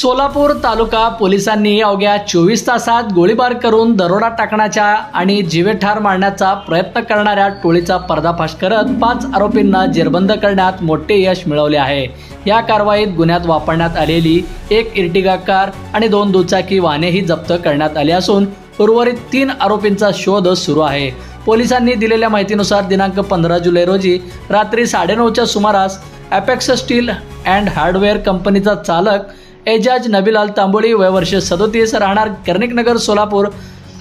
सोलापूर तालुका पोलिसांनी अवघ्या 24 तासात गोळीबार करून दरोडा टाकण्याचा आणि जीवे ठार मारण्याचा प्रयत्न करणाऱ्या टोळीचा पर्दाफाश करत 5 आरोपींना जेरबंद करण्यात मोठे यश मिळवले आहे। या कारवाईत गुन्ह्यात वापरण्यात आलेली एक इर्टिगा कार आणि 2 दुचाकी वाहनेही जप्त करण्यात आली असून उर्वरित 3 आरोपींचा शोध सुरू आहे। पोलिसांनी दिलेल्या माहितीनुसार दिनांक 15 जुलै रोजी रात्री 9:30च्या सुमारास अपेक्स स्टील अँड हार्डवेअर कंपनीचा चालक एजाज नबीलाल तांबोळी वय वर्ष 37 राहणार कर्णिकनगर सोलापूर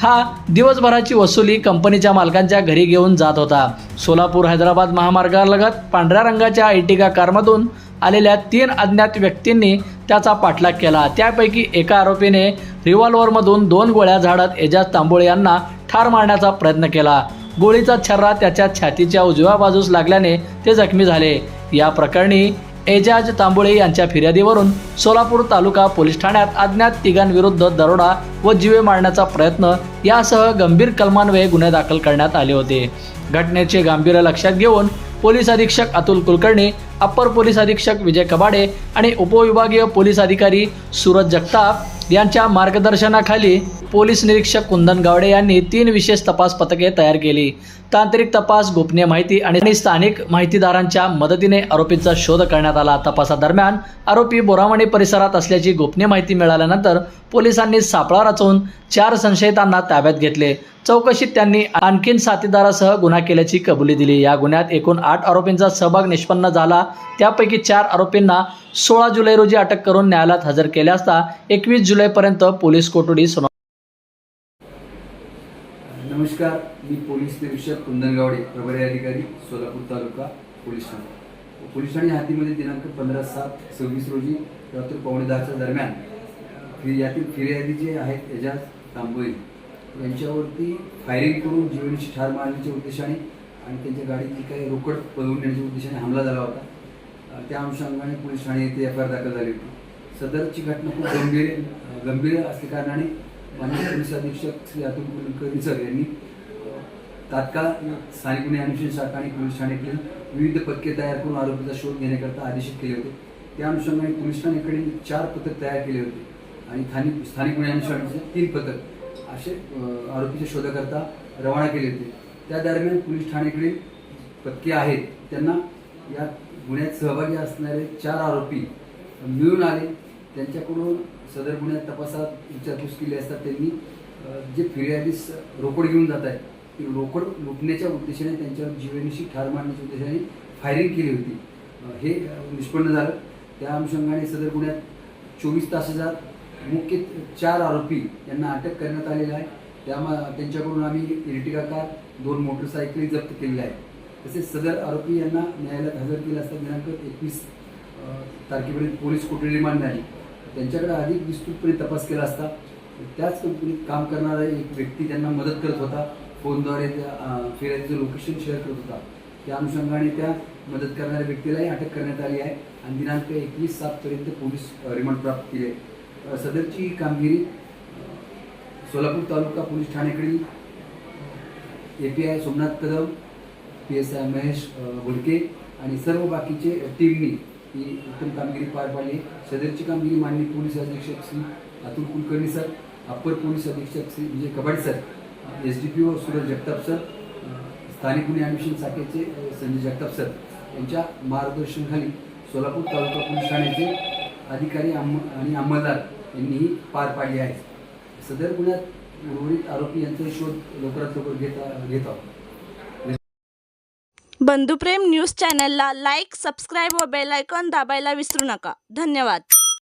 हा दिवसभराची वसुली कंपनीच्या मालकांच्या घरी घेऊन जात होता। सोलापूर हैदराबाद महामार्गालगत पांढऱ्या रंगाच्या इर्टिगा कारमधून आलेल्या 3 अज्ञात व्यक्तींनी त्याचा पाठलाग केला। त्यापैकी एका आरोपीने रिव्हॉल्व्हरमधून 2 गोळ्या झाडत एजाज तांबोळी यांना ठार मारण्याचा प्रयत्न केला। गोळीचा छर्रा त्याच्या छातीच्या उजव्या बाजूस लागल्याने ते जखमी झाले। या प्रकरणी एजाज तांबोळी यांच्या फिर्यादीवरून सोलापूर तालुका पोलीस ठाण्यात अज्ञात तिघांविरुद्ध दरोडा व जीवे मारण्याचा प्रयत्न यासह गंभीर कलमान्वये गुन्हे दाखल करण्यात आले होते। घटनेचे गांभीर्य लक्षात घेऊन पोलीस अधीक्षक अतुल कुलकर्णी, अप्पर पोलीस अधीक्षक विजय कबाडे आणि उपविभागीय पोलीस अधिकारी सूरज जगताप यांच्या मार्गदर्शनाखाली पोलीस निरीक्षक कुंदन गावडे यांनी 3 विशेष तपास पथके तयार केली। तांत्रिक तपास, गोपनीय माहिती आणि स्थानिक माहितीदारांच्या मदतीने आरोपींचा शोध करण्यात आला। तपासादरम्यान आरोपी बोरामणी परिसरात असल्याची गोपनीय माहिती मिळाल्यानंतर पोलिसांनी सापळा रचून 4 संशयितांना ताब्यात घेतले। चौकशीत त्यांनी आणखीन साथीदारासह गुन्हा केल्याची कबुली दिली। या गुन्ह्यात एकूण 8 आरोपींचा सहभाग निष्पन्न झाला। त्यापैकी 4 आरोपींना 16 जुलै रोजी अटक करून न्यायालयात हजर केले असता 21 जुलैपर्यंत पोलीस कोठडी सुनावली। नमस्कार, मी पोलीस निरीक्षक कुंदन गावडे, प्रभारी अधिकारी, सोलापूर तालुका पोलीस ठाणे। पोलीस ठाणे हद्दीमध्ये दिनांक 15/7/26 रोजी रात्री 9:15च्या दरम्यान यातील फिर्यादी जे आहेत एजाज तांबोळी यांच्यावरती फायरिंग करून जीवनाची ठार मारण्याच्या उद्देशाने आणि त्यांच्या गाडीत जी काही रोकड पळवून नेण्याच्या उद्देशाने हमला झाला होता। त्या अनुषंगाने पोलीस ठाणे येथे FIR दाखल झाली होती। सदरची घटना खूप गंभीर असल्याकारणाने माननीय पोलीस अधीक्षक श्री अतुल कुलकर्णी सर यांनी तात्काळ स्थानिक गुन्हे अन्वेषण शाखा आणि पोलीस ठाण्याकडील विविध पथके तयार करून आरोपीचा शोध घेण्याकरता आदेशित केले होते। त्या अनुषंगाने पोलीस ठाण्याकडील 4 पथक तयार केले होते आणि स्थानिक गुन्हे अन्वेषणाचे 3 पथक असे आरोपीच्या शोधाकरता रवाना केले होते। त्या दरम्यान पोलीस ठाण्याकडील पथके आहेत त्यांना या गुन्ह्यात सहभागी असणारे 4 आरोपी मिळून आले। त्यांच्याकडून सदर गुन्ह्यात तपासात विचारपूस केली असता त्यांनी जे फिर्यादीस रोकड घेऊन जात आहे ती रोकड लुटण्याच्या उद्देशाने त्यांच्यावर जीवनाशी ठार मारण्याच्या उद्देशाने फायरिंग केली होती। हे निष्पन्न झालं। त्या अनुषंगाने सदर गुन्ह्यात 24 तासात मुख्य 4 आरोपी यांना अटक करण्यात आलेली आहे। त्यांच्याकडून आम्ही इर्टिगा कार, 2 मोटरसायकली जप्त केलेल्या आहेत। तसेच सदर आरोपी यांना न्यायालयात हजर केले असता दिनांक 21 तारखेपर्यंत पोलीस कोठडी रिमांड मिळाली। त्यांच्याकडे अधिक विस्तृतपणे तपास केला असता त्याच कंपनीत काम करणारा एक व्यक्ती त्यांना मदत करत होता, फोनद्वारे त्या फिर्यादीचं लोकेशन शेअर करत होता। त्या अनुषंगाने त्या मदत करणाऱ्या व्यक्तीलाही अटक करण्यात आली आहे आणि दिनांक 21/7 पोलीस रिमांड प्राप्त केले आहे। सदरची कामगिरी सोलापूर तालुका पोलीस ठाण्याकडील API सोमनाथ कदम, PSI महेश घोडके आणि सर्व बाकीचे टीमनी ही उत्तम कामगिरी पार पाडली। सदरची कामगिरी माननीय पोलीस अधीक्षक Shri Atul Kulkarni sir, upper police अधीक्षक Shri Vijay Kabade sir, SDPO Suraj Jagtap sir, स्थानिक गुन्हे अन्वेषण शाखेचे संजय जगताप सर यांच्या मार्गदर्शनाखाली सोलापूर तालुका पोलीस ठाण्याचे अधिकारी आणि अंमलदार यांनी ही पार पाडली आहे। सदर गुन्ह्यात उर्वरित आरोपी यांचा शोध लवकरात लवकर घेत आहोत। बंधुप्रेम न्यूज चॅनलला लाईक, सबस्क्राईब व बेल आयकॉन दाबायला विसरू नका। धन्यवाद।